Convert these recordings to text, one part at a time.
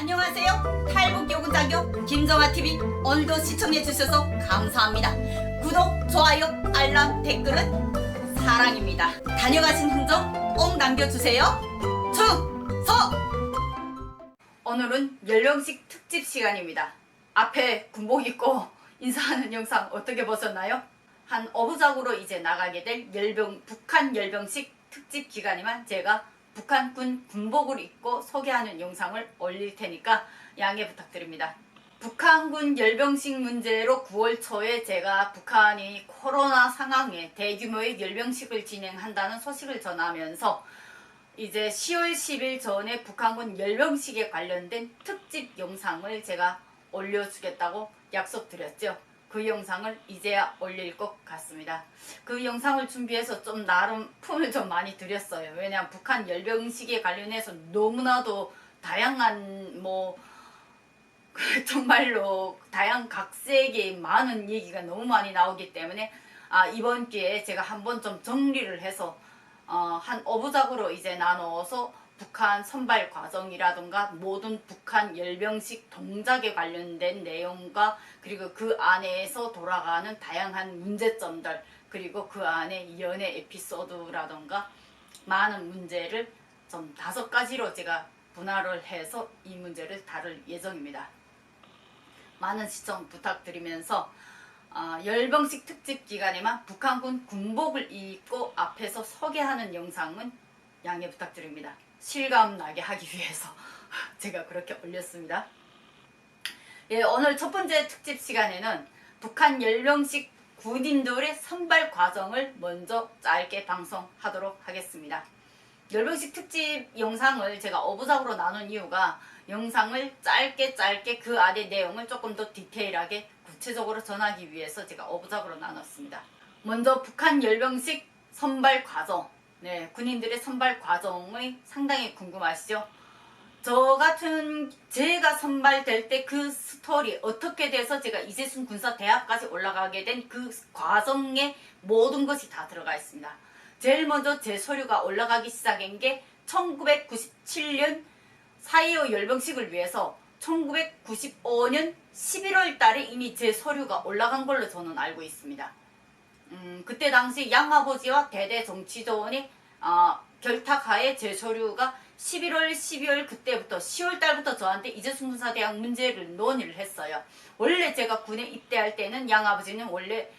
안녕하세요. 탈북교군장교 김정아TV 오늘도 시청해주셔서 감사합니다. 구독, 좋아요, 알람, 댓글은 사랑입니다. 다녀가신 흔적 꼭 남겨주세요. 충성! 오늘은 연령식 특집 시간입니다. 앞에 군복 입고 인사하는 영상 어떻게 보셨나요? 한 어부작으로 이제 나가게 될 북한 열병식 특집 기간이만 제가 북한군 군복을 입고 소개하는 영상을 올릴 테니까 양해 부탁드립니다. 북한군 열병식 문제로 9월 초에 제가 북한이 코로나 상황에 대규모의 열병식을 진행한다는 소식을 전하면서 이제 10월 10일 전에 북한군 열병식에 관련된 특집 영상을 제가 올려주겠다고 약속드렸죠. 그 영상을 이제야 올릴 것 같습니다. 그 영상을 준비해서 좀 나름 품을 좀 많이 들였어요. 왜냐하면 북한 열병식에 관련해서 너무나도 다양한 정말로 다양각색의 많은 얘기가 너무 많이 나오기 때문에 이번 기회에 제가 한번 좀 정리를 해서 한 어부작으로 이제 나누어서 북한 선발 과정이라든가 모든 북한 열병식 동작에 관련된 내용과 그리고 그 안에서 돌아가는 다양한 문제점들 그리고 그 안에 연애 에피소드라든가 많은 문제를 좀 5가지로 제가 분할을 해서 이 문제를 다룰 예정입니다. 많은 시청 부탁드리면서 열병식 특집 기간에만 북한군 군복을 입고 앞에서 소개하는 영상은 양해 부탁드립니다. 실감나게 하기 위해서 제가 그렇게 올렸습니다. 예, 오늘 첫 번째 특집 시간에는 북한 열병식 군인들의 선발 과정을 먼저 짧게 방송하도록 하겠습니다. 열병식 특집 영상을 제가 어부작으로 나눈 이유가 영상을 짧게 그 안의 내용을 조금 더 디테일하게 구체적으로 전하기 위해서 제가 어부작으로 나눴습니다. 먼저 북한 열병식 선발 과정, 군인들의 선발 과정이 상당히 궁금하시죠? 제가 선발될 때 그 스토리 어떻게 돼서 제가 이재순 군사대학까지 올라가게 된 그 과정에 모든 것이 다 들어가 있습니다. 제일 먼저 제 서류가 올라가기 시작한 게 1997년 4.25 열병식을 위해서 1995년 11월 달에 이미 제 서류가 올라간 걸로 저는 알고 있습니다. 그때 당시 양아버지와 대대 정치조원이 결탁하에 제 서류가 11월, 12월 그때부터 10월 달부터 저한테 이재순 군사대학 문제를 논의를 했어요. 원래 제가 군에 입대할 때는 양아버지는 원래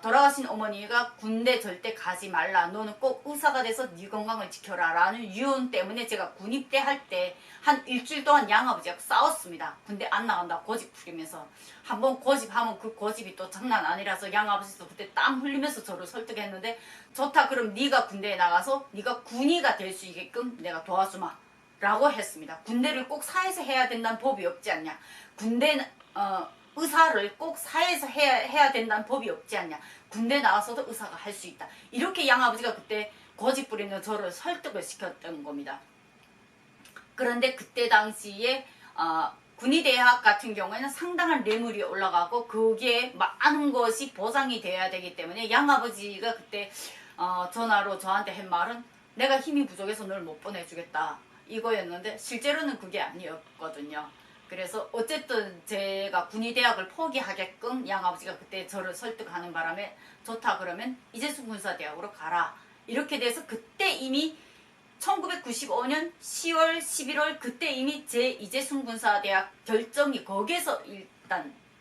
돌아가신 어머니가 군대 절대 가지 말라. 너는 꼭 의사가 돼서 네 건강을 지켜라. 라는 유언 때문에 제가 군 입대할 때 한 일주일 동안 양아버지가 싸웠습니다. 군대 안 나간다 고집 부리면서. 한번 고집하면 그 고집이 또 장난 아니라서 양아버지도 그때 땀 흘리면서 저를 설득했는데 좋다 그럼 네가 군대에 나가서 네가 군의가 될 수 있게끔 내가 도와주마. 라고 했습니다. 군대를 꼭 사회에서 해야 된다는 법이 없지 않냐. 의사를 꼭 사회에서 해야 된다는 법이 없지 않냐. 군대 나와서도 의사가 할 수 있다. 이렇게 양아버지가 그때 고집 부리는 저를 설득을 시켰던 겁니다. 그런데 그때 당시에 군의대학 같은 경우에는 상당한 뇌물이 올라가고 거기에 많은 것이 보상이 돼야 되기 때문에 양아버지가 그때 전화로 저한테 한 말은 내가 힘이 부족해서 널 못 보내주겠다 이거였는데 실제로는 그게 아니었거든요. 그래서 어쨌든 제가 군의대학을 포기하게끔 양아버지가 그때 저를 설득하는 바람에 좋다 그러면 이재순 군사대학으로 가라. 이렇게 돼서 그때 이미 1995년 10월 11월 그때 이미 제 이재순 군사대학 결정이 거기에서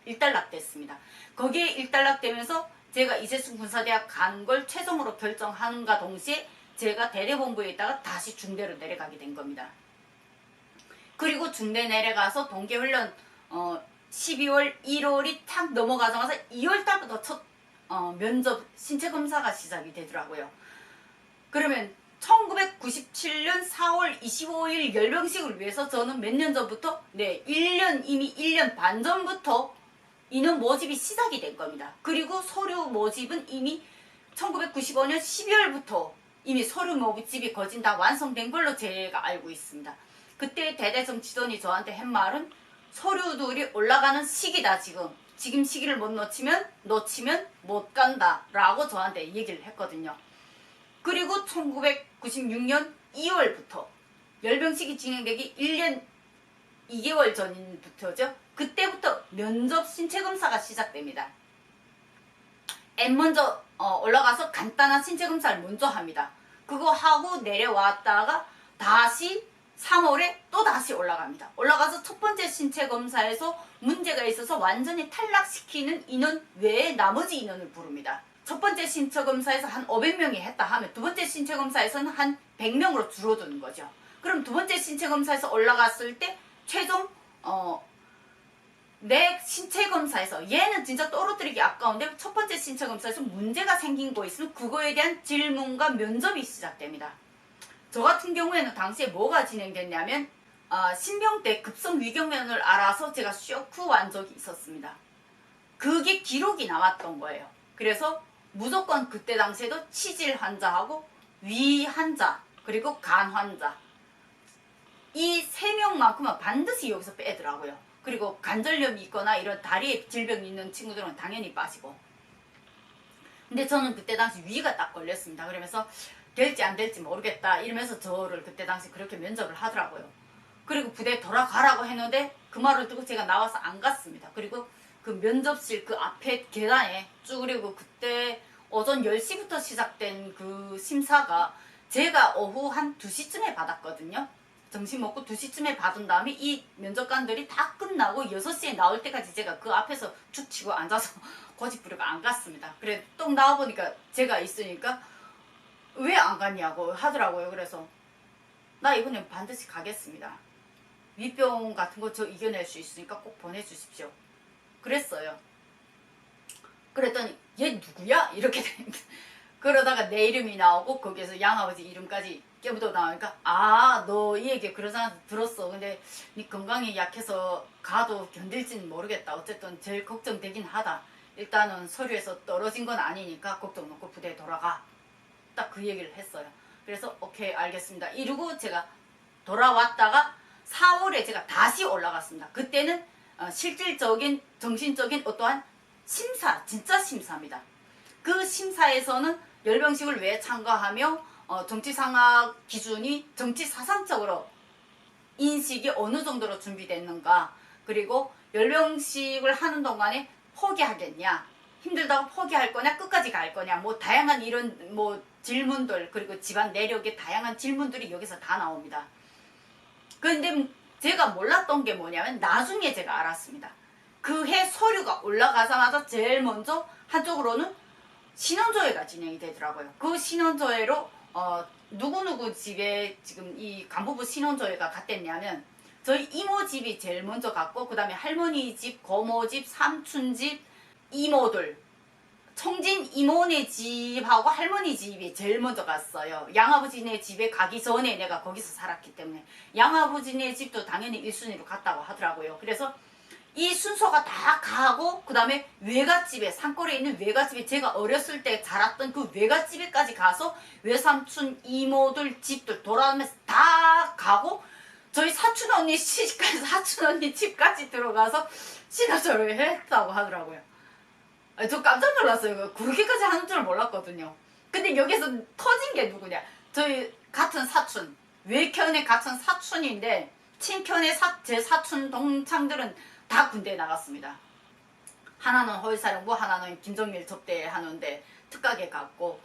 일단락됐습니다. 거기에 일단락되면서 제가 이재순 군사대학 간 걸 최종으로 결정하는가 동시에 제가 대대본부에 있다가 다시 중대로 내려가게 된 겁니다. 그리고 중대 내려가서 동계훈련 12월 1월이 탁 넘어가자마자 2월달부터 첫 면접 신체검사가 시작이 되더라고요. 그러면 1997년 4월 25일 열병식을 위해서 저는 몇 년 전부터 이미 1년 반 전부터 인원 모집이 시작이 된 겁니다. 그리고 서류 모집은 이미 1995년 12월부터 이미 서류 모집이 거진 다 완성된 걸로 제가 알고 있습니다. 그때 대대정치전이 저한테 한 말은 서류들이 올라가는 시기다 지금 시기를 못 놓치면 못 간다 라고 저한테 얘기를 했거든요. 그리고 1996년 2월부터 열병식이 진행되기 1년 2개월 전부터죠. 그때부터 면접 신체 검사가 시작됩니다. 먼저 올라가서 간단한 신체 검사를 먼저 합니다. 그거 하고 내려왔다가 다시 3월에 또 다시 올라갑니다. 올라가서 첫 번째 신체 검사에서 문제가 있어서 완전히 탈락시키는 인원 외에 나머지 인원을 부릅니다. 첫 번째 신체 검사에서 한 500명이 했다 하면 두 번째 신체 검사에서는 한 100명으로 줄어드는 거죠. 그럼 두 번째 신체 검사에서 올라갔을 때 최종 내 신체 검사에서 얘는 진짜 떨어뜨리기 아까운데 첫 번째 신체 검사에서 문제가 생긴 거 있으면 그거에 대한 질문과 면접이 시작됩니다. 저 같은 경우에는 당시에 뭐가 진행됐냐면 신병 때 급성 위경련을 알아서 제가 쇼크 완 적이 있었습니다. 그게 기록이 남았던 거예요. 그래서 무조건 그때 당시에도 치질 환자하고 위 환자 그리고 간 환자 이 3명만큼은 반드시 여기서 빼더라고요. 그리고 관절염이 있거나 이런 다리에 질병이 있는 친구들은 당연히 빠지고. 근데 저는 그때 당시 위가 딱 걸렸습니다. 그러면서 될지 안 될지 모르겠다 이러면서 저를 그때 당시 그렇게 면접을 하더라고요. 그리고 부대에 돌아가라고 했는데 그 말을 듣고 제가 나와서 안 갔습니다. 그리고 그 면접실 그 앞에 계단에 쭉 그리고 그때 오전 10시부터 시작된 그 심사가 제가 오후 한 2시쯤에 받았거든요. 점심 먹고 2시쯤에 받은 다음에 이 면접관들이 다 끝나고 6시에 나올 때까지 제가 그 앞에서 축 치고 앉아서 고집부리고 안 갔습니다. 그래 또 나와보니까 제가 있으니까 왜 안 갔냐고 하더라고요. 그래서 나 이번엔 반드시 가겠습니다. 위병 같은 거 저 이겨낼 수 있으니까 꼭 보내주십시오. 그랬어요. 그랬더니 얘 누구야? 이렇게 됩니다. 그러다가 내 이름이 나오고 거기에서 양아버지 이름까지 깨부터 나오니까 너 이 얘기 그런 사람한테 들었어. 근데 네 건강이 약해서 가도 견딜지는 모르겠다. 어쨌든 제일 걱정되긴 하다. 일단은 서류에서 떨어진 건 아니니까 걱정 놓고 부대에 돌아가. 딱 그 얘기를 했어요. 그래서 오케이 알겠습니다. 이러고 제가 돌아왔다가 4월에 제가 다시 올라갔습니다. 그때는 실질적인 정신적인 어떠한 심사, 진짜 심사입니다. 그 심사에서는 열병식을 왜 참가하며 정치상학 기준이 정치사상적으로 인식이 어느 정도로 준비됐는가, 그리고 열병식을 하는 동안에 포기하겠냐, 힘들다고 포기할 거냐, 끝까지 갈 거냐, 뭐 다양한 이런 뭐 질문들, 그리고 집안 내력의 다양한 질문들이 여기서 다 나옵니다. 그런데 제가 몰랐던 게 뭐냐면 나중에 제가 알았습니다. 그 해 서류가 올라가자마자 제일 먼저 한쪽으로는 신원조회가 진행이 되더라고요. 그 신원조회로 누구누구 집에 지금 이 간부부 신원조회가 갔댔냐면 저희 이모 집이 제일 먼저 갔고 그 다음에 할머니 집, 고모 집, 삼촌 집, 이모들 청진 이모네 집하고 할머니 집이 제일 먼저 갔어요. 양아버지네 집에 가기 전에 내가 거기서 살았기 때문에 양아버지네 집도 당연히 1순위로 갔다고 하더라고요. 그래서 이 순서가 다 가고 그 다음에 외갓집에 산골에 있는 외갓집에 제가 어렸을 때 자랐던 그 외갓집에까지 가서 외삼촌 이모들 집들 돌아오면서 다 가고 저희 사촌 언니 시집까지 사촌 언니 집까지 들어가서 신호조를 했다고 하더라고요. 저 깜짝 놀랐어요. 그렇게까지 하는 줄 몰랐거든요. 근데 여기서 터진 게 누구냐, 저희 같은 사촌, 외편의 같은 사촌인데 친편의 제 사촌 동창들은 다 군대에 나갔습니다. 하나는 허위사령부, 하나는 김정일 접대 하는데 특각에 갔고.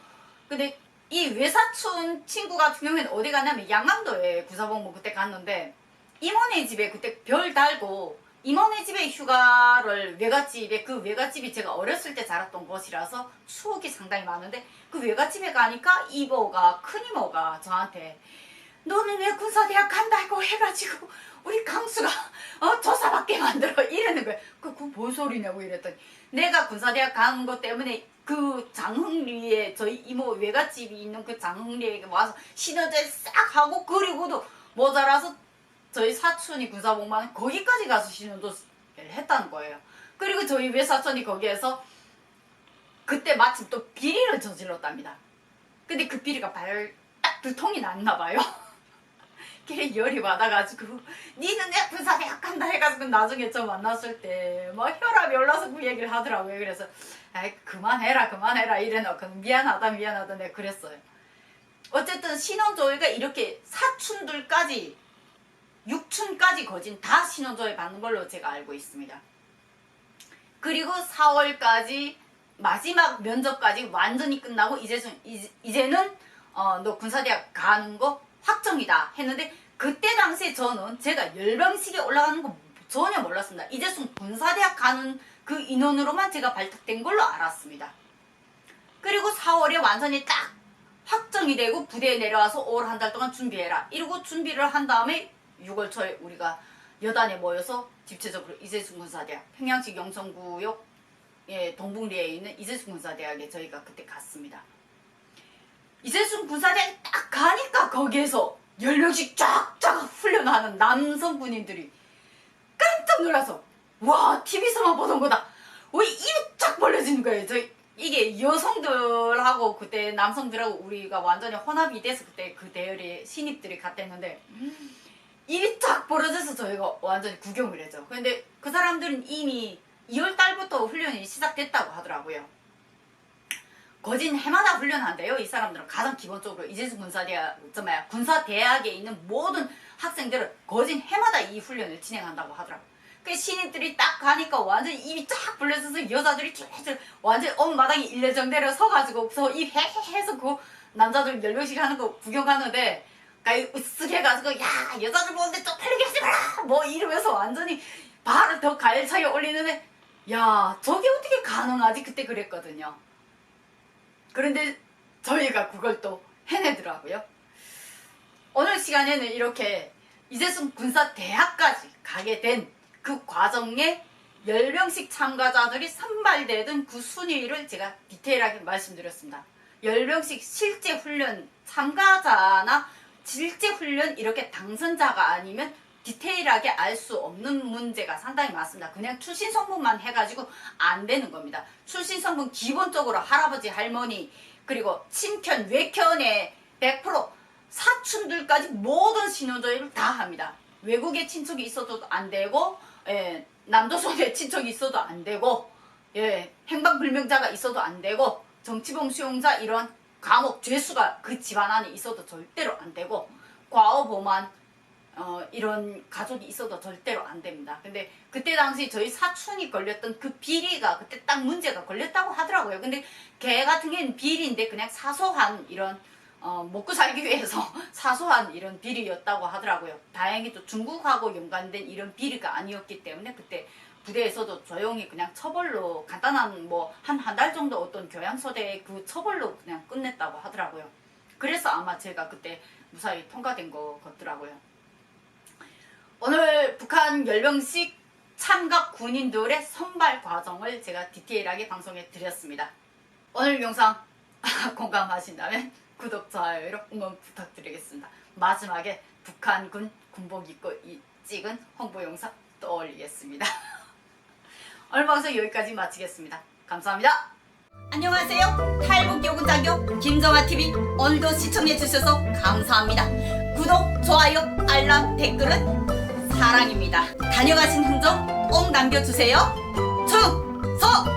근데 이 외사촌 친구 같은 경우에는 어디 갔냐면 양강도에 구사복무 그때 갔는데 이모네 집에 그때 별 달고 이모네 집에 휴가를 외갓집에, 그 외갓집이 제가 어렸을 때 자랐던 곳이라서 추억이 상당히 많은데 그 외갓집에 가니까 이모가, 큰이모가 저한테 너는 왜 군사대학 간다고 해가지고 우리 강수가 조사받게 만들어 이러는 거예요. 그거 뭔 소리냐고 이랬더니 내가 군사대학 가는 것 때문에 그 장흥리에 저희 이모 외갓집이 있는 그 장흥리에 와서 신호제 싹 하고 그리고도 모자라서 저희 사촌이 군사복무하는 거기까지 가서 신호도 했다는 거예요. 그리고 저희 외사촌이 거기에서 그때 마침 또 비리를 저질렀답니다. 근데 그 비리가 딱 2통이 났나 봐요. 걔 열이 받아가지고 니는 내 군사대학 간다 해가지고 나중에 저 만났을 때 뭐 혈압이 올라서 그 얘기를 하더라고요. 그래서 아이 그만해라 이래놓고 미안하다 내가 그랬어요. 어쨌든 신원조회가 이렇게 사촌들까지 6춘까지 거진 다 신원조회 받는 걸로 제가 알고 있습니다. 그리고 4월까지 마지막 면접까지 완전히 끝나고 이제는 너 군사대학 가는 거 확정이다 했는데, 그때 당시에 저는 제가 열병식에 올라가는 거 전혀 몰랐습니다. 이재순 군사대학 가는 그 인원으로만 제가 발탁된 걸로 알았습니다. 그리고 4월에 완전히 딱 확정이 되고 부대에 내려와서 5월 한 달 동안 준비해라 이러고 준비를 한 다음에 6월 초에 우리가 여단에 모여서 집체적으로 이재순 군사대학 평양시 영천구역 동북리에 있는 이재순 군사대학에 저희가 그때 갔습니다. 이재순 군사대학에 딱 가니까 거기에서 10명씩 쫙쫙 훈련하는 남성 군인들이 깜짝 놀라서, 와, TV에서만 보던 거다. 왜 입이 쫙 벌려지는 거예요. 이게 여성들하고 그때 남성들하고 우리가 완전히 혼합이 돼서 그때 그 대열에 신입들이 갔댔는데 입이 쫙 벌어져서 저희가 완전히 구경을 했죠. 근데 그 사람들은 이미 2월 달부터 훈련이 시작됐다고 하더라고요. 거진 해마다 훈련한대요. 이 사람들은 가장 기본적으로 이재순 군사대학에 있는 모든 학생들은 거진 해마다 이 훈련을 진행한다고 하더라고요. 그 신입들이 딱 가니까 완전히 입이 쫙 벌려져서 여자들이 쫙쫙 완전히 엇마당에 일례정대로 서가지고 입 해서 그 남자들 10명씩 하는 거 구경하는데 으쓱 해가지고, 야, 여자들 보는데 쪽팔리게 하지 마라 뭐 이러면서 완전히 발을 더 갈차게 올리는데, 야, 저게 어떻게 가능하지? 그때 그랬거든요. 그런데 저희가 그걸 또 해내더라고요. 오늘 시간에는 이렇게 이재순 군사대학까지 가게 된 그 과정에 10명씩 참가자들이 선발되던 그 순위를 제가 디테일하게 말씀드렸습니다. 10명씩 실제 훈련 참가자나 실제 훈련 이렇게 당선자가 아니면 디테일하게 알 수 없는 문제가 상당히 많습니다. 그냥 출신 성분만 해가지고 안 되는 겁니다. 출신 성분 기본적으로 할아버지, 할머니, 그리고 친견, 외견의 100% 사촌들까지 모든 신원조회를 다 합니다. 외국에 친척이 있어도 안 되고, 남조선에 친척이 있어도 안 되고, 행방불명자가 있어도 안 되고, 정치범 수용자 이런 감옥 죄수가 그 집안 안에 있어도 절대로 안 되고, 과오범한 이런 가족이 있어도 절대로 안 됩니다. 근데 그때 당시 저희 사촌이 걸렸던 그 비리가 그때 딱 문제가 걸렸다고 하더라고요. 근데 걔 같은 경우는 비리인데 그냥 사소한 이런 먹고 살기 위해서 사소한 이런 비리였다고 하더라고요. 다행히도 중국하고 연관된 이런 비리가 아니었기 때문에 그때 부대에서도 조용히 그냥 처벌로 간단한 뭐 한 달 정도 어떤 교양소대 그 처벌로 그냥 끝냈다고 하더라고요. 그래서 아마 제가 그때 무사히 통과된 것 같더라고요. 오늘 북한 10명씩 참가 군인들의 선발 과정을 제가 디테일하게 방송해 드렸습니다. 오늘 영상 공감하신다면 구독, 좋아요로 응원 부탁드리겠습니다. 마지막에 북한군 군복 입고 찍은 홍보 영상 또 올리겠습니다. 오늘 방송 여기까지 마치겠습니다. 감사합니다. 안녕하세요. 탈북교군장교 김정아TV 오늘도 시청해주셔서 감사합니다. 구독, 좋아요, 알람, 댓글은 사랑입니다. 다녀가신 흔적 꼭 남겨주세요. 충성!